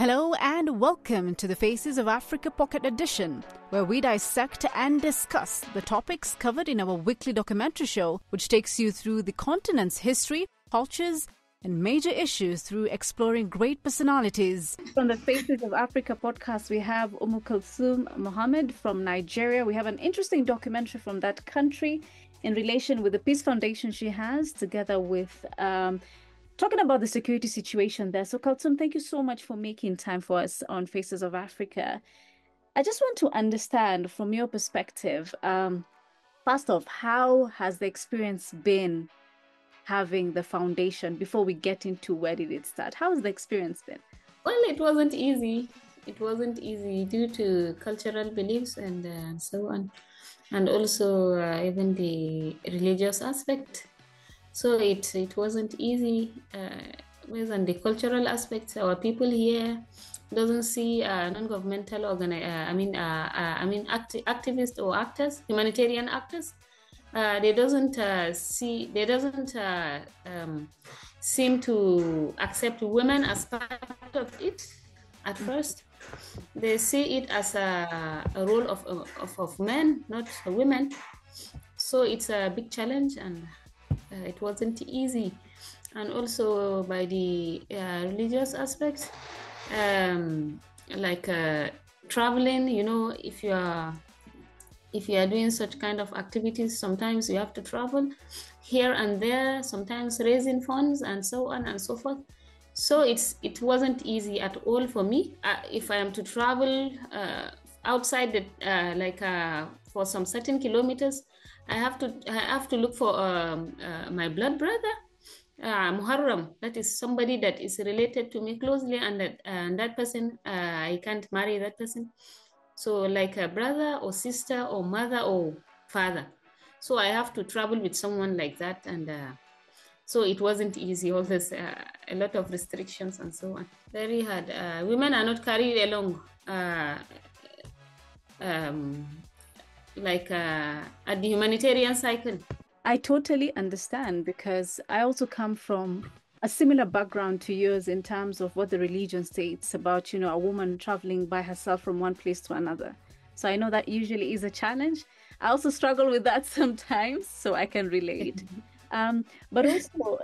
Hello and welcome to the Faces of Africa Pocket Edition, where we dissect and discuss the topics covered in our weekly documentary show, which takes you through the continent's history, cultures, and major issues through exploring great personalities. From the Faces of Africa podcast, we have Kalthum Mohammed from Nigeria. We have an interesting documentary from that country in relation with the Peace Foundation she has, together with talking about the security situation there. So Kalthum, thank you so much for making time for us on Faces of Africa. I just want to understand from your perspective, first off, how has the experience been having the foundation before we get into where did it start? How has the experience been? Well, it wasn't easy. It wasn't easy due to cultural beliefs and so on, and also even the religious aspect. So it wasn't easy. Within the cultural aspects, our people here doesn't see non-governmental activists or actors, humanitarian actors. They doesn't seem to accept women as part of it at first. They see it as a role of men, not women. So it's a big challenge, and it wasn't easy. And also by the religious aspects, traveling, if you are doing such kind of activities, sometimes you have to travel here and there, sometimes raising funds and so on and so forth. So it wasn't easy at all for me. If I am to travel outside for some certain kilometers, I have to look for my blood brother, Muharram. That is somebody that is related to me closely, and that person, I can't marry that person. So like a brother or sister or mother or father. So I have to travel with someone like that, and so it wasn't easy. All this, a lot of restrictions and so on. Very hard. Women are not carried along. At the humanitarian cycle. I totally understand, because I also come from a similar background to yours in terms of what the religion states about, a woman traveling by herself from one place to another. So I know that usually is a challenge. I also struggle with that sometimes, so I can relate. But also,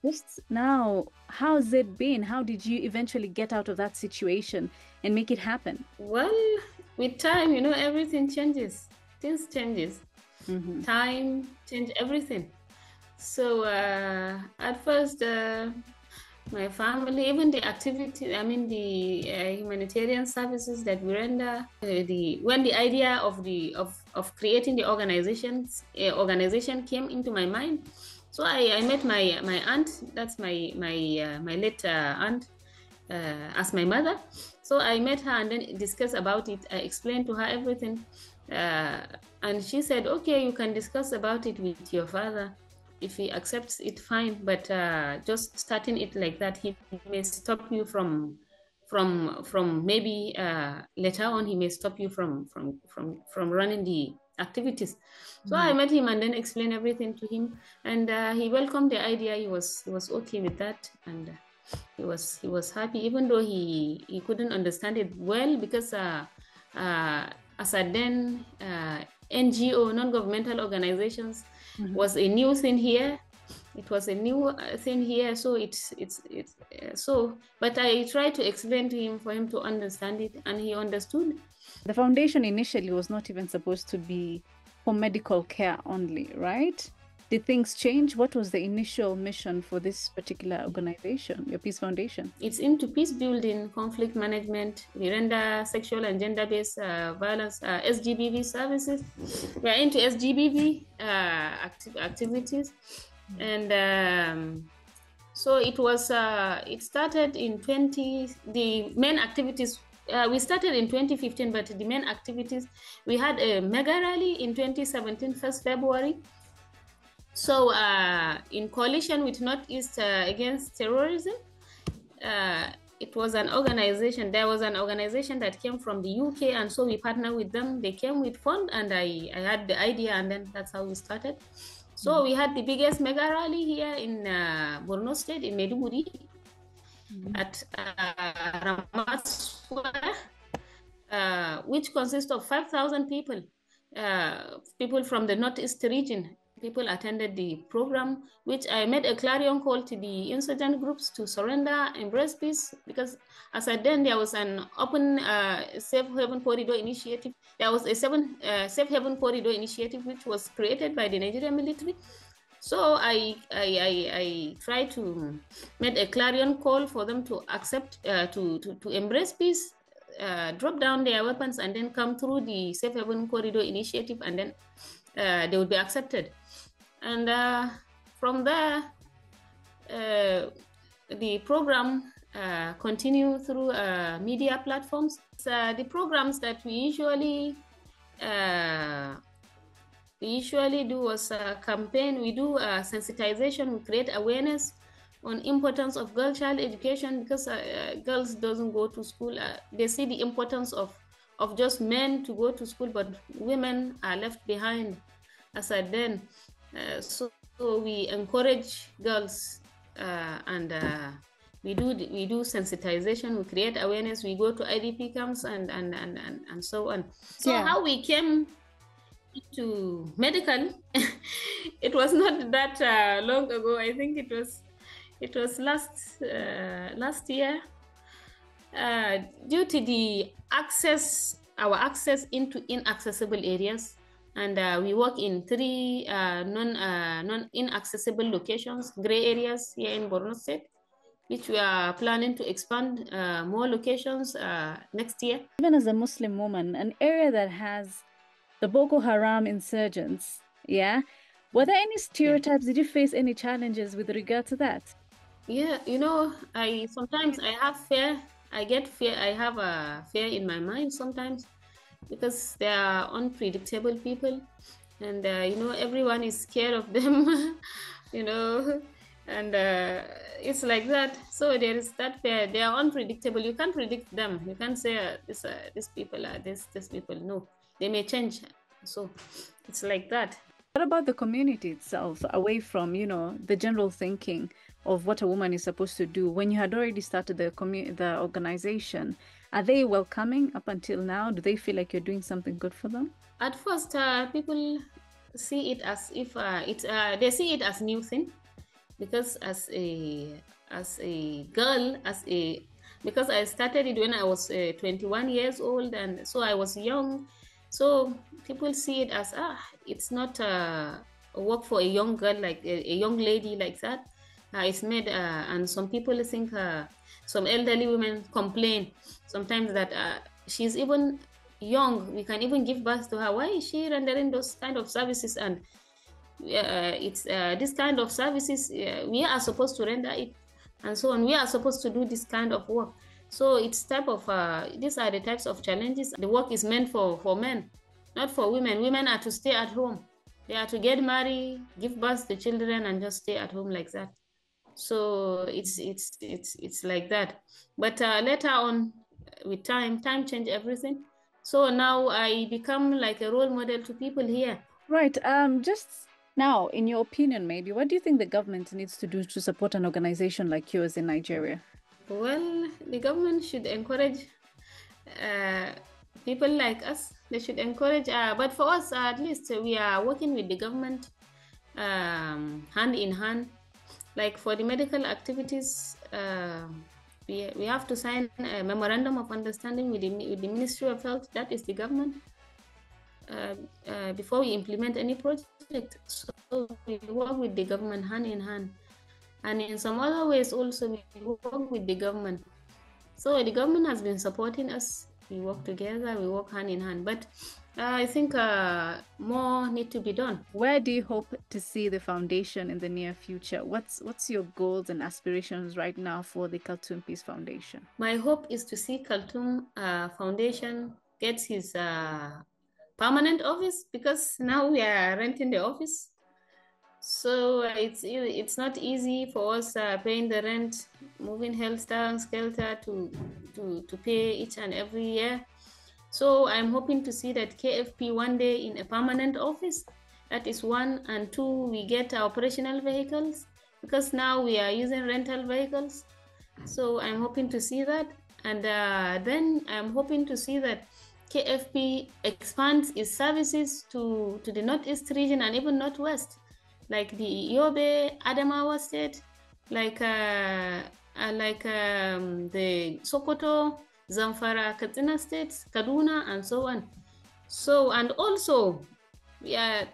just now, how's it been? How did you eventually get out of that situation and make it happen? Well, with time, everything changes. Things changes. Mm-hmm. Time changed everything. So at first, my family, even the activity, the humanitarian services that we render, when the idea of creating the organization came into my mind. So I met my aunt. That's my late aunt as my mother. So I met her and then discussed about it. I explained to her everything, and she said, "Okay, you can discuss about it with your father. If he accepts it, fine. But just starting it like that, he may stop you from maybe later on. He may stop you from running the activities." So I met him and then explained everything to him, and he welcomed the idea. He was okay with that, and he was happy, even though he couldn't understand it well, because as a then NGO, non-governmental organizations, was a new thing here. It was a new thing here, so but I tried to explain to him for him to understand it, and he understood. The foundation initially was not even supposed to be for medical care only, right? Did things change? What was the initial mission for this particular organization, your Peace Foundation? It's into peace building, conflict management. We render sexual and gender-based violence, SGBV services. We are into SGBV activities. And so it was, it started in the main activities, we started in 2015, but the main activities, we had a mega rally in 2017, 1st February. So in coalition with Northeast against terrorism, it was an organization. There was an organization that came from the UK, and so we partnered with them. They came with fund, and I had the idea, and then that's how we started. So we had the biggest mega rally here in Borno State, in Maiduguri. at Ramat Square, which consists of 5,000 people, people from the Northeast region. People attended the program, which I made a clarion call to the insurgent groups to surrender, embrace peace, because as at then there was an open safe haven corridor initiative. There was a safe haven corridor initiative which was created by the Nigerian military. So I tried to make a clarion call for them to accept, to embrace peace, drop down their weapons, and then come through the safe haven corridor initiative, and then they would be accepted. And from there, the program continue through media platforms. The programs that we usually do was a campaign. We do sensitization. We create awareness on importance of girl child education, because girls doesn't go to school. They see the importance of just men to go to school, but women are left behind as at then. So we encourage girls, and we do sensitization. We create awareness. We go to IDP camps and so on. So how we came to medical, it was not that long ago. I think it was last year, due to the our access into inaccessible areas, and we work in 3 non-inaccessible locations, gray areas here in Borno State, which we are planning to expand more locations next year. Even as a Muslim woman, an area that has the Boko Haram insurgents, were there any stereotypes? Did you face any challenges with regard to that? Yeah, sometimes I have fear. I get fear. I have a fear in my mind sometimes, because they are unpredictable people, and everyone is scared of them, and it's like that. So there is that fear. They are unpredictable. You can't predict them. You can't say these people are these people. No, they may change. So it's like that. What about the community itself, away from the general thinking of what a woman is supposed to do? When you had already started the organization, are they welcoming up until now? Do they feel like you're doing something good for them? At first, people see it as if they see it as new thing, because as a girl, because I started it when I was 21 years old, and so I was young. So people see it as it's not a work for a young girl, like a young lady like that. It's made, and some people think, some elderly women complain sometimes that she's even young. We can even give birth to her. Why is she rendering those kind of services? And it's this kind of services we are supposed to render it, and so on. We are supposed to do this kind of work. So it's type of these are the types of challenges. The work is meant for men, not for women. Women are to stay at home. They are to get married, give birth to children, and just stay at home like that. So it's like that. But later on, with time changed everything. So now I become like a role model to people here. Right. Just now, in your opinion, maybe, what do you think the government needs to do to support an organization like yours in Nigeria? Well, the government should encourage people like us. They should encourage, but for us, at least, we are working with the government hand in hand. Like for the medical activities, we have to sign a memorandum of understanding with the Ministry of Health, that is the government, before we implement any project. So we work with the government hand in hand. And in some other ways also, we work with the government. So the government has been supporting us. We work together, we work hand in hand. But I think more need to be done. Where do you hope to see the foundation in the near future? What's your goals and aspirations right now for the Kalthum Peace Foundation? My hope is to see Kalthum Foundation gets his permanent office, because now we are renting the office. So it's not easy for us paying the rent, moving Hellstar, Skelter to pay each and every year. So I'm hoping to see that KFP one day in a permanent office. That is one. And two, we get operational vehicles, because now we are using rental vehicles. So I'm hoping to see that. And then I'm hoping to see that KFP expands its services to the Northeast region and even Northwest, like the Yobe, Adamawa state, like the Sokoto, Zamfara, Katsina states, Kaduna, and so on. So, and also, we are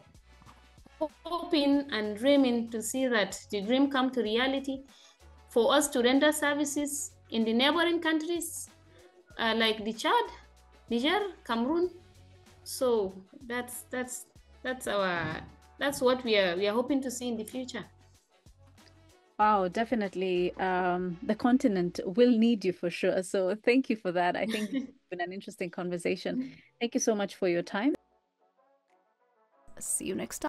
hoping and dreaming to see that the dream come to reality for us to render services in the neighboring countries like the Chad, Niger, Cameroon. So that's what we are hoping to see in the future. Wow, definitely. The continent will need you for sure. So thank you for that. I think it's been an interesting conversation. Thank you so much for your time. See you next time.